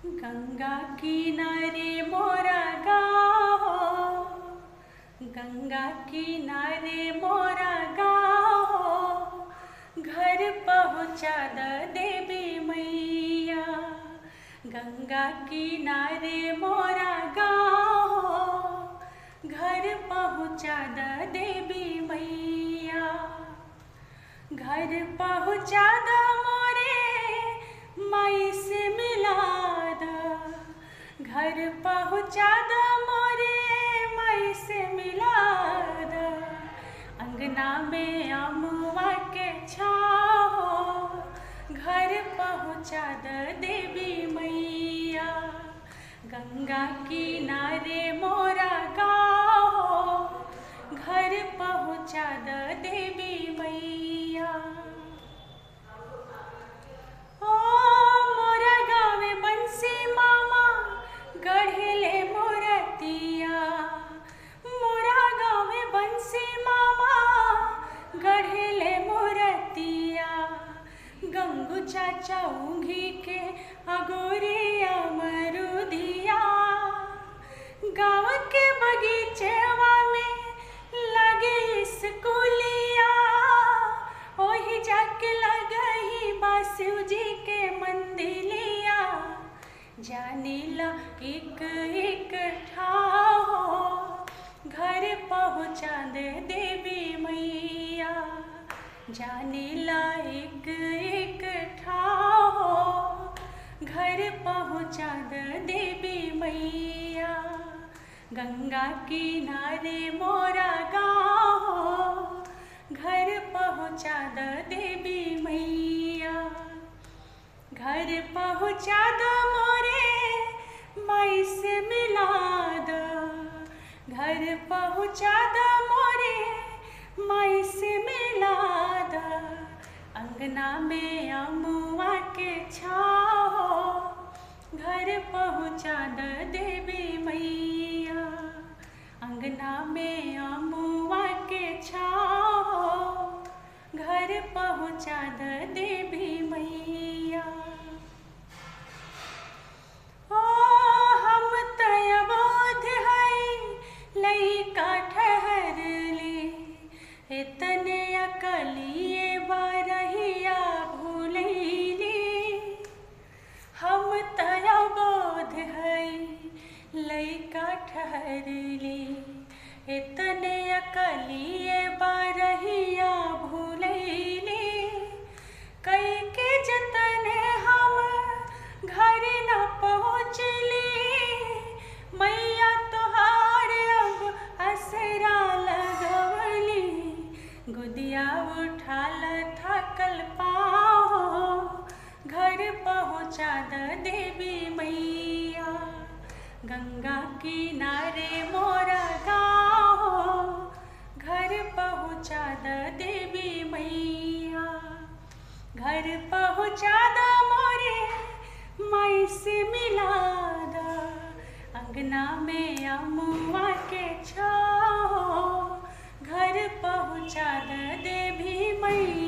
गंगा किनारे मोरा गाँव हो, गंगा किनारे मोरा गाँव हो, घर पहुँचा द देवी मैया। गंगा किनारे मोरा गाँव हो, घर पहुँचा द देवी मैया। घर पहुँचा द मोरे माई से मिला द, घर पहुँचा द मोरे माई से मिला द। अंगना में अमुआ के छाओ, घर पहुँचा द देवी मैया। गंगा किनारे मोरा गाँव हो, घर पहुँचा द देवी मैया। ओ मोरा गावे बंसी मामा गढ़ेले मोरतिया, मोरा गावे बंसी मामा गढ़ेले मोरतिया। गंगू चाचा ऊँघी के अगोरिया मरुदिया, गाँव के बगीचेवा में लगे स्कूलिया। ओही जाके लगही बासु जी के मंदिलिया। जानिला एक एक ठाओ, घर पहुँचा दे देवी मैया। जानिला एक एक ठाओ, घर पहुँचा दे देवी मैया। गंगा किनारे मोरा गाँव हो, घर पहुँचा द देवी मैया। घर पहुँचा द मोरे माई से मिला द, घर पहुँचा द मोरे माई से मिला द। अंगना में अमुआ के छाओ, घर पहुँचा द देवी मैया। अंगना में अमुआ के छाओ, घर पहुँचा द देवी मैया। ओ हम तय बोध हई लइका ठहर ले, इतने अकलिए बारहिया भूलैली। हम तय बोध हई लइका ठहर ले, इतने अकलिए बारहिया भूलैली। कई के जतने हम घर न पहुँचली, मैया तोहार अब असरा लगवली। गुदिया उठाल थकल पाओ, घर पहुँचा द देवी मैया। गंगा किनारे मोरा गाँव हो, घर पहुँचा द देवी मैया। घर पहुँचा द मोरे माई से मिला द, अंगना में अमुआ के छाओ, घर पहुँचा द देवी मैया।